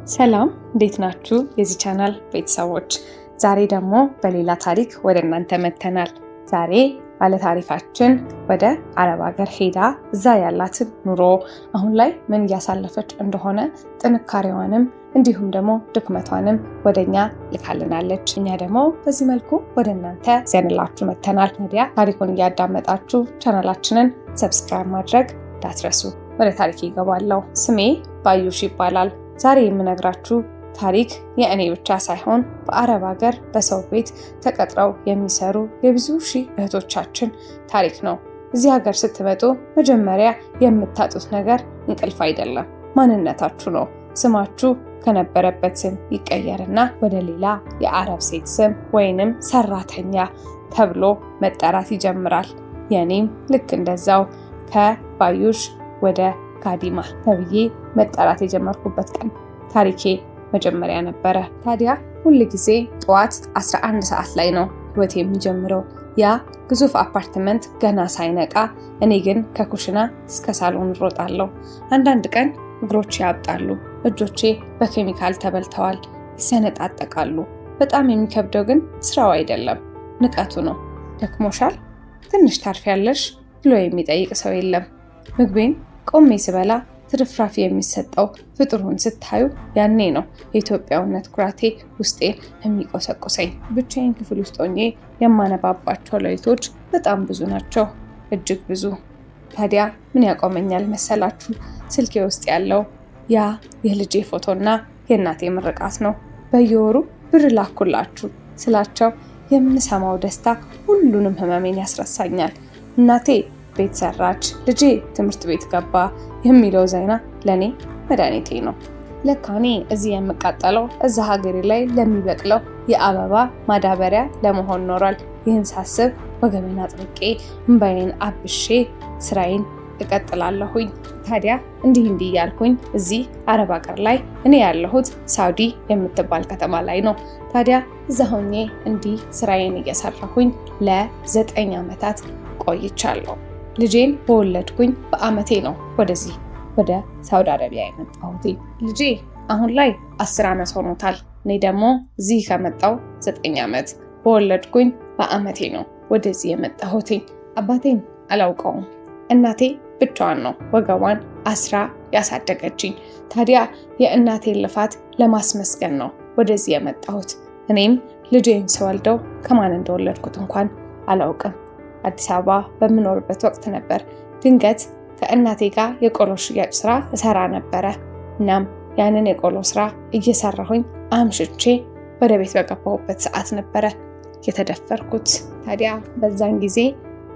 ሰላም እንዴት ናችሁ የዚህ ቻናል ቤተሰቦች? ዛሬ ደግሞ በሌላ ታሪክ ወደ እናንተ መተናል። ዛሬ ባለታሪካችን ወደ አረብ ሀገር ሄዳ እዛ ያላትን ኑሮ አሁን ላይ ምን እያሳለፈች እንደሆነ ጥንካሬዋንም እንዲሁም ደግሞ ድክመቷንም ወደኛ ልካልናለች። እኛ ደግሞ በዚህ መልኩ ወደ እናንተ ዘንላችሁ መተናል። ታዲያ ታሪኩን እያዳመጣችሁ ቻናላችንን ሰብስክራይብ ማድረግ እንዳትረሱ። ወደ ታሪክ ይገባለሁ። ስሜ ባዩሽ ይባላል። ዛሬ የምነግራችሁ ታሪክ የእኔ ብቻ ሳይሆን በአረብ ሀገር በሰው ቤት ተቀጥረው የሚሰሩ የብዙ ሺህ እህቶቻችን ታሪክ ነው። እዚህ ሀገር ስትመጡ መጀመሪያ የምታጡት ነገር እንቅልፍ አይደለም፣ ማንነታችሁ ነው። ስማችሁ ከነበረበት ስም ይቀየርና ወደ ሌላ የአረብ ሴት ስም ወይንም ሰራተኛ ተብሎ መጠራት ይጀምራል። የኔም ልክ እንደዛው ከባዩሽ ወደ ካዲማ ተብዬ መጠራት የጀመርኩበት ቀን ታሪኬ መጀመሪያ ነበረ። ታዲያ ሁል ጊዜ ጠዋት 11 ሰዓት ላይ ነው ህይወት የሚጀምረው። ያ ግዙፍ አፓርትመንት ገና ሳይነቃ እኔ ግን ከኩሽና እስከ ሳሎን እሮጣለሁ። አንዳንድ ቀን እግሮቼ ያብጣሉ፣ እጆቼ በኬሚካል ተበልተዋል፣ ይሰነጣጠቃሉ። በጣም የሚከብደው ግን ስራው አይደለም፣ ንቀቱ ነው። ደክሞሻል? ትንሽ ታርፊያለሽ ብሎ የሚጠይቅ ሰው የለም። ምግቤን ቆሜ ስበላ ትርፍራፊ የሚሰጠው ፍጡሩን ስታዩ ያኔ ነው የኢትዮጵያውነት ኩራቴ ውስጤን የሚቆሰቁሰኝ። ብቻዬን ክፍል ውስጥ ሆኜ የማነባባቸው ሌሊቶች በጣም ብዙ ናቸው፣ እጅግ ብዙ። ታዲያ ምን ያቆመኛል መሰላችሁ? ስልኬ ውስጥ ያለው ያ የልጄ ፎቶና የእናቴ ምርቃት ነው። በየወሩ ብር ላኩላችሁ ስላቸው የምሰማው ደስታ ሁሉንም ህመሜን ያስረሳኛል። እናቴ ቤት ሰራች፣ ልጄ ትምህርት ቤት ገባ የሚለው ዜና ለኔ መድኃኒቴ ነው። ለካኔ እዚህ የምቃጠለው እዛ ሀገሬ ላይ ለሚበቅለው የአበባ ማዳበሪያ ለመሆን ኖሯል። ይህን ሳስብ ወገቤን አጥብቄ እንባዬን አብሼ ስራዬን እቀጥላለሁኝ። ታዲያ እንዲህ እያልኩኝ እዚህ አረብ ሀገር ላይ እኔ ያለሁት ሳውዲ የምትባል ከተማ ላይ ነው። ታዲያ እዛ ሆኜ እንዲህ ስራዬን እየሰራሁኝ ለ9 ዓመታት ቆይቻለሁ። ልጄን በወለድኩኝ በአመቴ ነው ወደዚህ ወደ ሳውዲ አረቢያ የመጣሁት። ልጄ አሁን ላይ 10 ዓመት ሆኖታል። እኔ ደግሞ እዚህ ከመጣው 9 ዓመት በወለድኩኝ በአመቴ ነው ወደዚህ የመጣሁት። አባቴን አላውቀውም። እናቴ ብቻዋን ነው ወገቧን አስራ ያሳደገችኝ። ታዲያ የእናቴን ልፋት ለማስመስገን ነው ወደዚህ የመጣሁት። እኔም ልጄን ስወልደው ከማን እንደወለድኩት እንኳን አላውቅም። አዲስ አበባ በምኖርበት ወቅት ነበር ድንገት ከእናቴ ጋር የቆሎ ሽያጭ ስራ እሰራ ነበረ። እናም ያንን የቆሎ ስራ እየሰራሁኝ አምሽቼ ወደ ቤት በገባሁበት ሰዓት ነበረ የተደፈርኩት። ታዲያ በዛን ጊዜ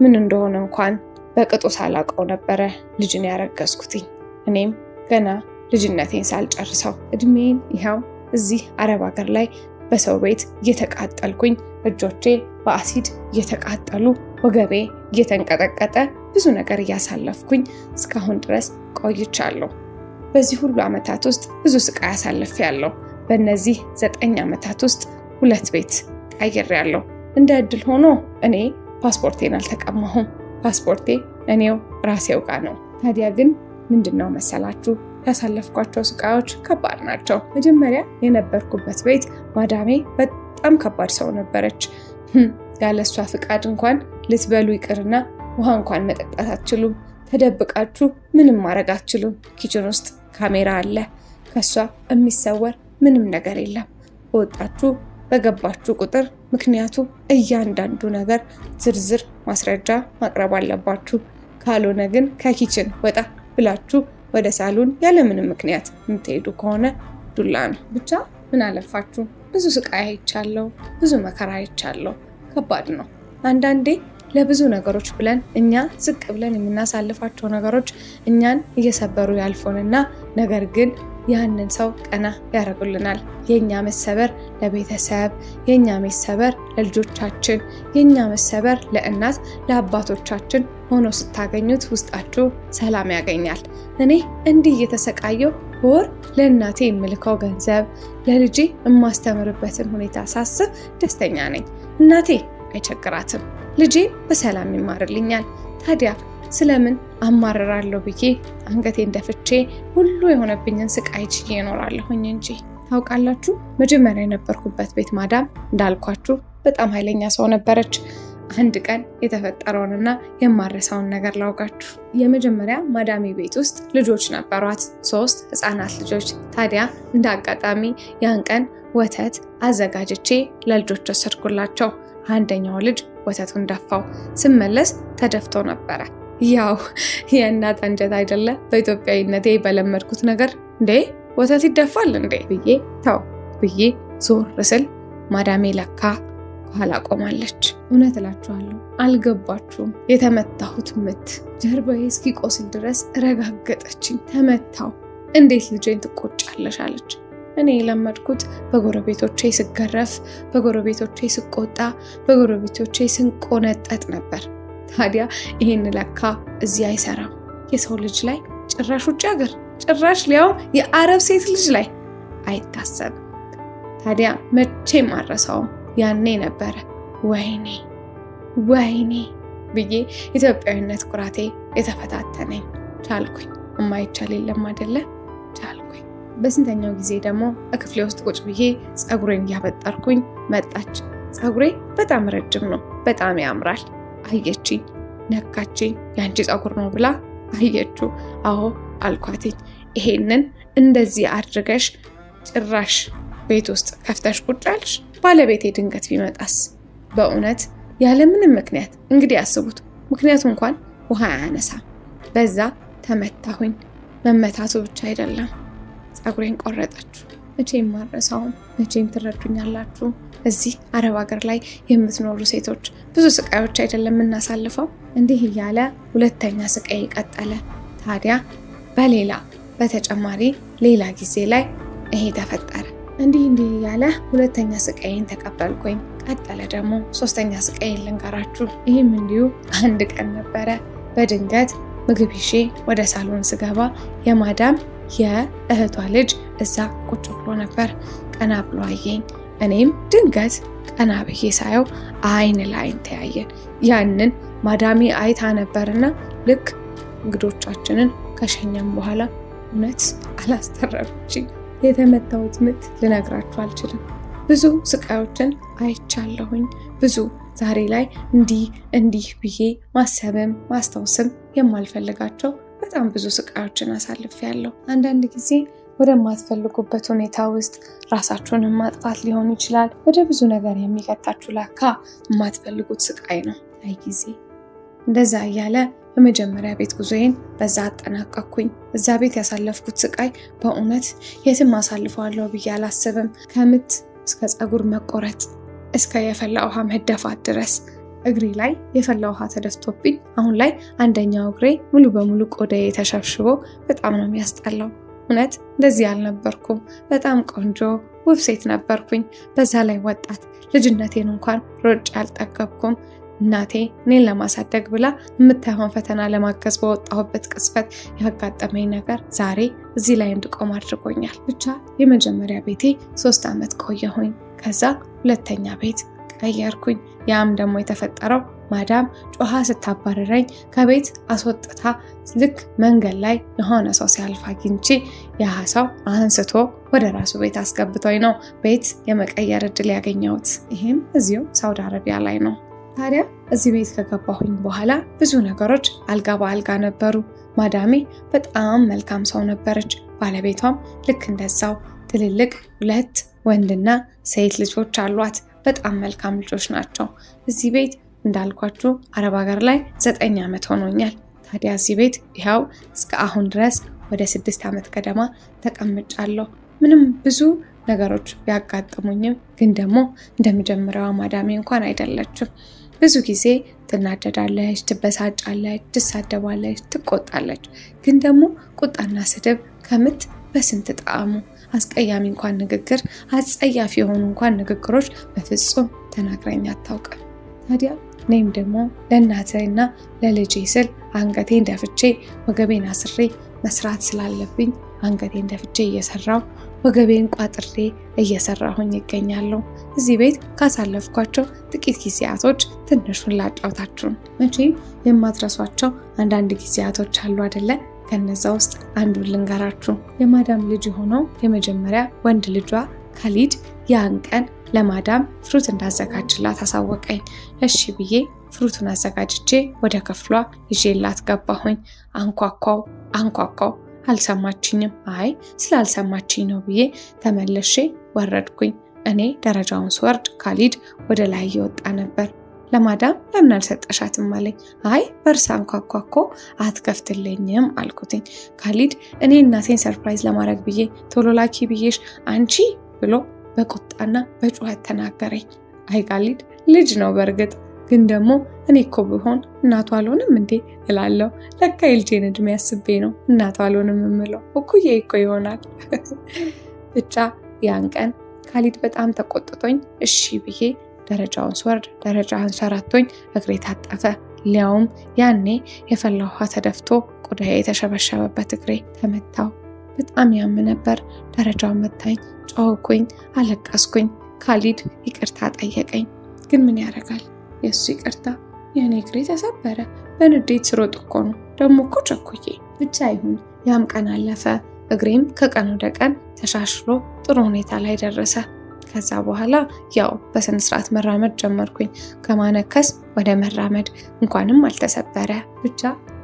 ምን እንደሆነ እንኳን በቅጡ ሳላውቀው ነበረ ልጅን ያረገዝኩትኝ። እኔም ገና ልጅነቴን ሳልጨርሰው እድሜን ይኸው እዚህ አረብ ሀገር ላይ በሰው ቤት እየተቃጠልኩኝ፣ እጆቼ በአሲድ እየተቃጠሉ፣ ወገቤ እየተንቀጠቀጠ ብዙ ነገር እያሳለፍኩኝ እስካሁን ድረስ ቆይቻለሁ። በዚህ ሁሉ ዓመታት ውስጥ ብዙ ስቃይ አሳልፌያለሁ። በእነዚህ 9 ዓመታት ውስጥ 2 ቤት ቀይሬያለሁ። እንደ እድል ሆኖ እኔ ፓስፖርቴን አልተቀማሁም። ፓስፖርቴ እኔው ራሴው ጋር ነው። ታዲያ ግን ምንድነው መሰላችሁ ያሳለፍኳቸው ስቃዮች ከባድ ናቸው። መጀመሪያ የነበርኩበት ቤት ማዳሜ በጣም ከባድ ሰው ነበረች። ያለሷ ፍቃድ እንኳን ልትበሉ ይቅርና ውሃ እንኳን መጠጣት አትችሉም። ተደብቃችሁ ምንም ማድረግ አትችሉም። ኪችን ውስጥ ካሜራ አለ፣ ከሷ የሚሰወር ምንም ነገር የለም። በወጣችሁ በገባችሁ ቁጥር ምክንያቱ እያንዳንዱ ነገር ዝርዝር ማስረጃ ማቅረብ አለባችሁ። ካልሆነ ግን ከኪችን ወጣ ብላችሁ ወደ ሳሎን ያለምንም ምክንያት የምትሄዱ ከሆነ ዱላ ነው። ብቻ ምን አለፋችሁ ብዙ ስቃይ አይቻለሁ፣ ብዙ መከራ አይቻለሁ። ከባድ ነው። አንዳንዴ ለብዙ ነገሮች ብለን እኛ ዝቅ ብለን የምናሳልፋቸው ነገሮች እኛን እየሰበሩ ያልፉንና ነገር ግን ያንን ሰው ቀና ያደርጉልናል። የኛ መሰበር ለቤተሰብ፣ የኛ መሰበር ለልጆቻችን፣ የኛ መሰበር ለእናት ለአባቶቻችን ሆኖ ስታገኙት ውስጣችሁ ሰላም ያገኛል። እኔ እንዲህ እየተሰቃየው በወር ለእናቴ የምልከው ገንዘብ ለልጄ የማስተምርበትን ሁኔታ ሳስብ ደስተኛ ነኝ። እናቴ አይቸግራትም፣ ልጄ በሰላም ይማርልኛል። ታዲያ ስለምን አማረራለሁ ብዬ አንገቴን ደፍቼ ሁሉ የሆነብኝን ስቃይ ችዬ እኖራለሁኝ እንጂ። ታውቃላችሁ መጀመሪያ የነበርኩበት ቤት ማዳም እንዳልኳችሁ በጣም ኃይለኛ ሰው ነበረች። አንድ ቀን የተፈጠረውንና የማረሳውን ነገር ላውጋችሁ። የመጀመሪያ ማዳሚ ቤት ውስጥ ልጆች ነበሯት፣ 3 ህፃናት ልጆች። ታዲያ እንደ አጋጣሚ ያን ቀን ወተት አዘጋጅቼ ለልጆች ወሰድኩላቸው። አንደኛው ልጅ ወተቱን ደፋው። ስመለስ ተደፍቶ ነበረ። ያው የእናት አንጀት አይደለ በኢትዮጵያዊነቴ በለመድኩት ነገር እንዴ ወተት ይደፋል እንዴ ብዬ ተው ብዬ ዞር ስል ማዳሜ ለካ ኋላ ቆማለች። እውነት እላችኋለሁ አልገባችሁም። የተመታሁት ምት ጀርባዬ እስኪቆስል ድረስ ረጋገጠችኝ። ተመታው። እንዴት ልጄን ትቆጫለሽ አለች። እኔ የለመድኩት በጎረቤቶቼ ስገረፍ፣ በጎረቤቶቼ ስቆጣ፣ በጎረቤቶቼ ስንቆነጠጥ ነበር። ታዲያ ይህን ለካ እዚህ አይሰራም። የሰው ልጅ ላይ ጭራሽ ውጭ ሀገር ጭራሽ ሊያው የአረብ ሴት ልጅ ላይ አይታሰብም። ታዲያ መቼም አልረሳውም። ያኔ ነበረ ወይኔ ብዬ ኢትዮጵያዊነት ኩራቴ የተፈታተነኝ። ቻልኩኝ። የማይቻል የለም አይደለ? ቻልኩኝ። በስንተኛው ጊዜ ደግሞ ክፍሌ ውስጥ ቁጭ ብዬ ፀጉሬን እያበጠርኩኝ መጣች። ፀጉሬ በጣም ረጅም ነው፣ በጣም ያምራል። አየችኝ፣ ነካችኝ። ያንቺ ፀጉር ነው ብላ አየችው። አዎ አልኳትኝ። ይሄንን እንደዚህ አድርገሽ ጭራሽ ቤት ውስጥ ከፍተሽ ቁጭ አልሽ? ባለቤቴ ድንገት ቢመጣስ? በእውነት ያለምንም ምክንያት እንግዲህ አስቡት። ምክንያቱ እንኳን ውሃ አያነሳም። በዛ ተመታሁኝ። መመታቱ ብቻ አይደለም ፀጉሬን ቆረጠችው። መቼም አልረሳውም። መቼም ትረዱኛላችሁ። እዚህ አረብ ሀገር ላይ የምትኖሩ ሴቶች ብዙ ስቃዮች አይደለም የምናሳልፈው። እንዲህ እያለ ሁለተኛ ስቃይ ቀጠለ። ታዲያ በተጨማሪ ሌላ ጊዜ ላይ ይሄ ተፈጠረ። እንዲህ እያለ ሁለተኛ ስቃይን ተቀበልኩኝ። ቀጠለ ደግሞ ሶስተኛ ስቃይን ልንገራችሁ። ይህም እንዲሁ አንድ ቀን ነበረ። በድንገት ምግብ ይዤ ወደ ሳሎን ስገባ የማዳም የእህቷ ልጅ እዛ ቁጭ ብሎ ነበር። ቀና ብሎ አየኝ። እኔም ድንገት ቀና ብዬ ሳየው አይን ለአይን ተያየን። ያንን ማዳሜ አይታ ነበርና ልክ እንግዶቻችንን ከሸኘም በኋላ እውነት አላስተረፈችኝ። የተመታሁት ምት ልነግራችሁ አልችልም። ብዙ ስቃዮችን አይቻለሁኝ። ብዙ ዛሬ ላይ እንዲህ ብዬ ማሰብም ማስታወስም የማልፈልጋቸው በጣም ብዙ ስቃዮችን አሳልፌያለሁ። አንዳንድ ጊዜ ወደማትፈልጉበት ሁኔታ ውስጥ ራሳችሁን ማጥፋት ሊሆን ይችላል። ወደ ብዙ ነገር የሚከታችሁ ለካ የማትፈልጉት ስቃይ ነው። አይ ጊዜ እንደዛ እያለ የመጀመሪያ ቤት ጉዞዬን በዛ አጠናቀቅኩኝ። እዛ ቤት ያሳለፍኩት ስቃይ በእውነት የትም አሳልፈዋለሁ ብዬ አላስብም። ከምት እስከ ፀጉር መቆረጥ እስከ የፈላ ውሃ መደፋት ድረስ እግሬ ላይ የፈላ ውሃ ተደፍቶብኝ አሁን ላይ አንደኛው እግሬ ሙሉ በሙሉ ቆዳዬ ተሸብሽቦ በጣም ነው የሚያስጠላው። እውነት እንደዚህ አልነበርኩም። በጣም ቆንጆ ውብ ሴት ነበርኩኝ። በዛ ላይ ወጣት። ልጅነቴን እንኳን ሮጬ አልጠገብኩም። እናቴ እኔን ለማሳደግ ብላ የምታየውን ፈተና ለማገዝ በወጣሁበት ቅጽበት ያጋጠመኝ ነገር ዛሬ እዚህ ላይ እንድቆም አድርጎኛል። ብቻ የመጀመሪያ ቤቴ 3 ዓመት ቆየሁኝ። ከዛ ሁለተኛ ቤት ቀየርኩኝ። ያም ደግሞ የተፈጠረው ማዳም ጮሃ ስታባረረኝ ከቤት አስወጥታ ልክ መንገድ ላይ የሆነ ሰው ሲያልፍ አግኝቼ ያ ሰው አንስቶ ወደ ራሱ ቤት አስገብቶኝ ነው ቤት የመቀየር እድል ያገኘሁት። ይሄም እዚሁ ሳውዲ አረቢያ ላይ ነው። ታዲያ እዚህ ቤት ከገባሁኝ በኋላ ብዙ ነገሮች አልጋ በአልጋ ነበሩ። ማዳሜ በጣም መልካም ሰው ነበረች። ባለቤቷም ልክ እንደዛው ትልልቅ 2 ወንድና ሴት ልጆች አሏት። በጣም መልካም ልጆች ናቸው። እዚህ ቤት እንዳልኳችሁ አረብ ሀገር ላይ 9 ዓመት ሆኖኛል። ታዲያ እዚህ ቤት ይኸው እስከ አሁን ድረስ ወደ 6 ዓመት ገደማ ተቀምጫለሁ። ምንም ብዙ ነገሮች ቢያጋጥሙኝም ግን ደግሞ እንደመጀመሪያዋ ማዳሜ እንኳን አይደለችም። ብዙ ጊዜ ትናደዳለች፣ ትበሳጫለች፣ ትሳደባለች፣ ትቆጣለች። ግን ደግሞ ቁጣና ስድብ ከምት በስንት ጣዕሙ አስቀያሚ እንኳን ንግግር፣ አጸያፊ የሆኑ እንኳን ንግግሮች በፍጹም ተናግረኝ አታውቅም። ታዲያ እኔም ደግሞ ለእናቴና ለልጄ ስል አንገቴን ደፍቼ ወገቤን አስሬ መስራት ስላለብኝ አንገቴን ደፍቼ እየሰራው ወገቤን ቋጥሬ እየሰራሁኝ ይገኛለሁ። እዚህ ቤት ካሳለፍኳቸው ጥቂት ጊዜያቶች ትንሹን ላጫውታችሁ። መቼም የማትረሷቸው አንዳንድ ጊዜያቶች አሉ አይደለ? ከነዛ ውስጥ አንዱን ልንገራችሁ። የማዳም ልጅ የሆነው የመጀመሪያ ወንድ ልጇ ካሊድ ያን ቀን ለማዳም ፍሩት እንዳዘጋጅላት አሳወቀኝ። እሺ ብዬ ፍሩቱን አዘጋጅቼ ወደ ክፍሏ ይዤላት ገባሁኝ። አንኳኳው። አልሰማችኝም። አይ ስላልሰማችኝ ነው ብዬ ተመልሼ ወረድኩኝ። እኔ ደረጃውን ስወርድ ካሊድ ወደ ላይ እየወጣ ነበር። ለማዳም ለምን አልሰጠሻትም አለኝ። አይ በርሳ አንኳኳኮ አትከፍትልኝም አልኩትኝ። ካሊድ እኔ እናቴን ሰርፕራይዝ ለማድረግ ብዬ ቶሎ ላኪ ብዬሽ አንቺ ብሎ በቁጣና በጩኸት ተናገረኝ። አይ ካሊድ ልጅ ነው በእርግጥ ግን ደግሞ እኔ እኮ ብሆን እናቷ አልሆንም እንዴ እላለሁ። ለካ የልጄን እድሜ አስቤ ነው እናቷ አልሆንም የምለው። እኩዬ እኮ ይሆናል። ብቻ ያን ቀን ካሊድ በጣም ተቆጥቶኝ እሺ ብዬ ደረጃውን ስወርድ ደረጃ አንሸራቶኝ እግሬ ታጠፈ። ሊያውም ያኔ የፈላ ውሃ ተደፍቶ ቆዳዬ የተሸበሸበበት እግሬ ተመታው። በጣም ያም ነበር። ደረጃውን መታኝ፣ ጮህኩኝ፣ አለቀስኩኝ። ካሊድ ይቅርታ ጠየቀኝ። ግን ምን ያደርጋል የእሱ ይቅርታ የኔ እግሬ ተሰበረ። በንዴት ስሮጥ እኮ ነው ደግሞ እኮ ቸኩዬ። ብቻ ይሁን ያም ቀን አለፈ። እግሬም ከቀን ወደ ቀን ተሻሽሎ ጥሩ ሁኔታ ላይ ደረሰ። ከዛ በኋላ ያው በስነ ስርዓት መራመድ ጀመርኩኝ። ከማነከስ ወደ መራመድ። እንኳንም አልተሰበረ። ብቻ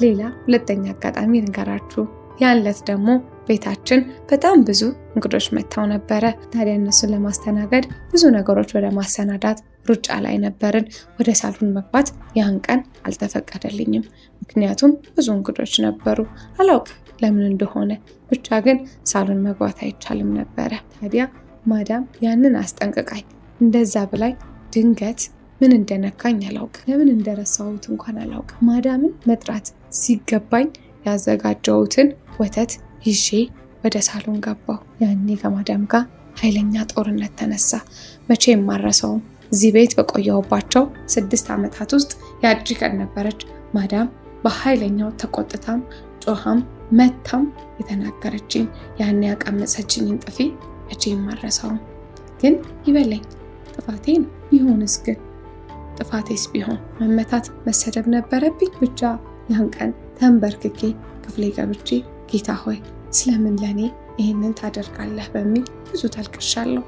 ሌላ ሁለተኛ አጋጣሚ ልንገራችሁ። ያን ዕለት ደግሞ ቤታችን በጣም ብዙ እንግዶች መጥተው ነበረ። ታዲያ እነሱን ለማስተናገድ ብዙ ነገሮች ወደ ማሰናዳት ሩጫ ላይ ነበርን። ወደ ሳሎን መግባት ያን ቀን አልተፈቀደልኝም፣ ምክንያቱም ብዙ እንግዶች ነበሩ። አላውቅም ለምን እንደሆነ፣ ብቻ ግን ሳሎን መግባት አይቻልም ነበረ። ታዲያ ማዳም ያንን አስጠንቅቃኝ እንደዛ ብላኝ ድንገት ምን እንደነካኝ አላውቅም፣ ለምን እንደረሳሁት እንኳን አላውቅም። ማዳምን መጥራት ሲገባኝ ያዘጋጀሁትን ወተት ይዤ ወደ ሳሎን ገባሁ። ያኔ ከማዳም ጋር ኃይለኛ ጦርነት ተነሳ። መቼም ማረሰውም። እዚህ ቤት በቆየሁባቸው 6 ዓመታት ውስጥ ያቺ ቀን ነበረች። ማዳም በኃይለኛው ተቆጥታም ጮሃም መታም የተናገረችኝ ያኔ ያቀመሰችኝን ጥፊ መቼም ማረሰውም። ግን ይበለኝ ጥፋቴ ነው። ቢሆንስ ግን ጥፋቴስ ቢሆን መመታት መሰደብ ነበረብኝ? ብቻ ያን ቀን ተንበርክኬ ክፍሌ ገብቼ ጌታ ሆይ ስለምን ለኔ ይህንን ታደርጋለህ በሚል ብዙ ተልቅሻለሁ።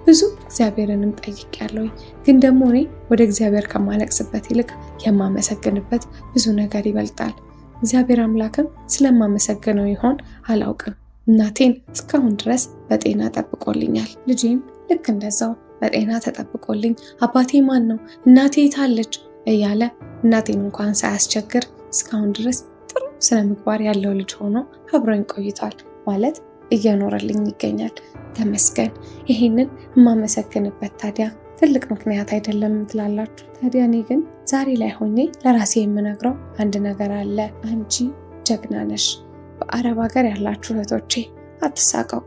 ብዙ እግዚአብሔርንም ጠይቄያለሁ። ግን ደግሞ እኔ ወደ እግዚአብሔር ከማለቅስበት ይልቅ የማመሰግንበት ብዙ ነገር ይበልጣል። እግዚአብሔር አምላክም ስለማመሰግነው ይሆን አላውቅም። እናቴን እስካሁን ድረስ በጤና ጠብቆልኛል። ልጄም ልክ እንደዛው በጤና ተጠብቆልኝ አባቴ ማን ነው እናቴ የታለች እያለ እናቴን እንኳን ሳያስቸግር እስካሁን ድረስ ጥሩ ስነ ምግባር ያለው ልጅ ሆኖ አብሮኝ ቆይቷል። ማለት እየኖረልኝ ይገኛል። ተመስገን። ይሄንን የማመሰግንበት ታዲያ ትልቅ ምክንያት አይደለም ትላላችሁ? ታዲያ እኔ ግን ዛሬ ላይ ሆኜ ለራሴ የምነግረው አንድ ነገር አለ። አንቺ ጀግና ነሽ። በአረብ ሀገር ያላችሁ እህቶቼ አትሳቀቁ፣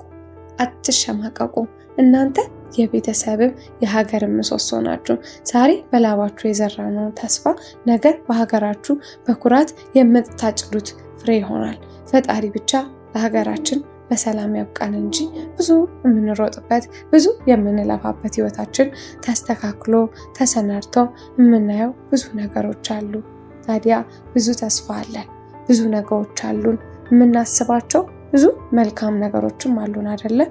አትሸማቀቁ። እናንተ የቤተሰብም የሀገርም ምሰሶ ናችሁ። ዛሬ በላባችሁ የዘራነው ተስፋ ነገ በሀገራችሁ በኩራት የምታጭዱት ፍሬ ይሆናል። ፈጣሪ ብቻ ለሀገራችን በሰላም ያብቃን እንጂ ብዙ የምንሮጥበት ብዙ የምንለፋበት ህይወታችን ተስተካክሎ ተሰናድቶ የምናየው ብዙ ነገሮች አሉ። ታዲያ ብዙ ተስፋ አለን፣ ብዙ ነገሮች አሉን የምናስባቸው ብዙ መልካም ነገሮችም አሉን አይደለ?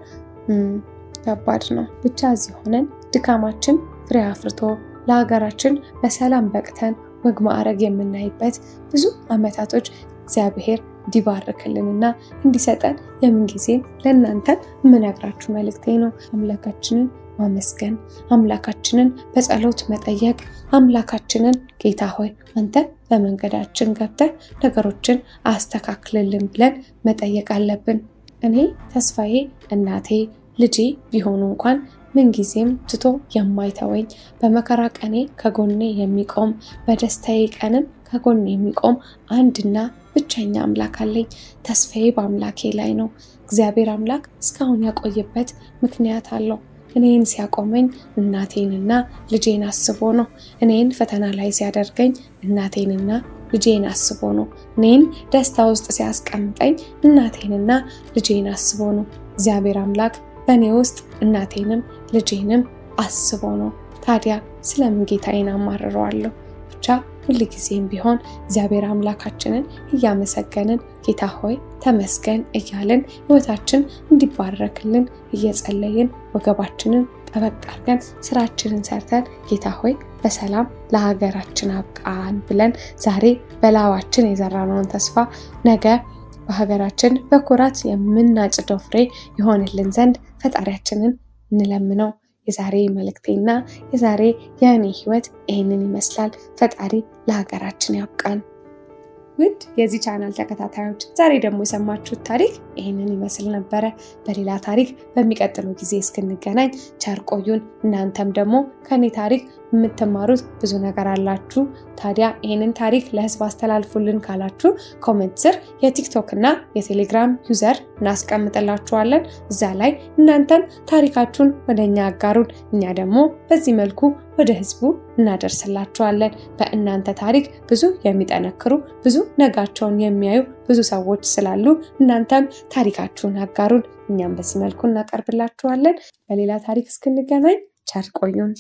ከባድ ነው። ብቻ እዚህ ሆነን ድካማችን ፍሬ አፍርቶ ለሀገራችን በሰላም በቅተን ወግ ማዕረግ የምናይበት ብዙ አመታቶች እግዚአብሔር እንዲባርክልንና እንዲሰጠን የምንጊዜም ለእናንተ የምነግራችሁ መልእክቴ ነው። አምላካችንን ማመስገን፣ አምላካችንን በጸሎት መጠየቅ፣ አምላካችንን ጌታ ሆይ አንተ በመንገዳችን ገብተህ ነገሮችን አስተካክልልን ብለን መጠየቅ አለብን። እኔ ተስፋዬ እናቴ ልጄ ቢሆኑ እንኳን ምንጊዜም ትቶ የማይተወኝ በመከራ ቀኔ ከጎኔ የሚቆም በደስታዬ ቀንም ከጎኔ የሚቆም አንድና ብቸኛ አምላክ አለኝ። ተስፋዬ በአምላኬ ላይ ነው። እግዚአብሔር አምላክ እስካሁን ያቆየበት ምክንያት አለው። እኔን ሲያቆመኝ እናቴንና ልጄን አስቦ ነው። እኔን ፈተና ላይ ሲያደርገኝ እናቴንና ልጄን አስቦ ነው። እኔን ደስታ ውስጥ ሲያስቀምጠኝ እናቴንና ልጄን አስቦ ነው። እግዚአብሔር አምላክ በእኔ ውስጥ እናቴንም ልጄንም አስቦ ነው። ታዲያ ስለምን ጌታዬን አማርረዋለሁ? ብቻ ሁልጊዜም ቢሆን እግዚአብሔር አምላካችንን እያመሰገንን ጌታ ሆይ ተመስገን እያልን ሕይወታችን እንዲባረክልን እየጸለይን ወገባችንን ጠበቅ አድርገን ስራችንን ሰርተን ጌታ ሆይ በሰላም ለሀገራችን አብቃን ብለን ዛሬ በላባችን የዘራነውን ተስፋ ነገ በሀገራችን በኩራት የምናጭደው ፍሬ ይሆንልን ዘንድ ፈጣሪያችንን እንለምነው። የዛሬ መልእክቴና የዛሬ የእኔ ህይወት ይህንን ይመስላል። ፈጣሪ ለሀገራችን ያብቃን። ውድ የዚህ ቻናል ተከታታዮች ዛሬ ደግሞ የሰማችሁት ታሪክ ይህንን ይመስል ነበረ። በሌላ ታሪክ በሚቀጥለው ጊዜ እስክንገናኝ ቸር ቆዩን። እናንተም ደግሞ ከኔ ታሪክ የምትማሩት ብዙ ነገር አላችሁ። ታዲያ ይህንን ታሪክ ለህዝብ አስተላልፉልን ካላችሁ ኮሜንት ስር የቲክቶክ እና የቴሌግራም ዩዘር እናስቀምጥላችኋለን። እዛ ላይ እናንተም ታሪካችሁን ወደኛ አጋሩን። እኛ ደግሞ በዚህ መልኩ ወደ ህዝቡ እናደርስላችኋለን። በእናንተ ታሪክ ብዙ የሚጠነክሩ ብዙ ነጋቸውን የሚያዩ ብዙ ሰዎች ስላሉ እናንተም ታሪካችሁን አጋሩን። እኛም በዚህ መልኩ እናቀርብላችኋለን። በሌላ ታሪክ እስክንገናኝ ቸር ቆዩን።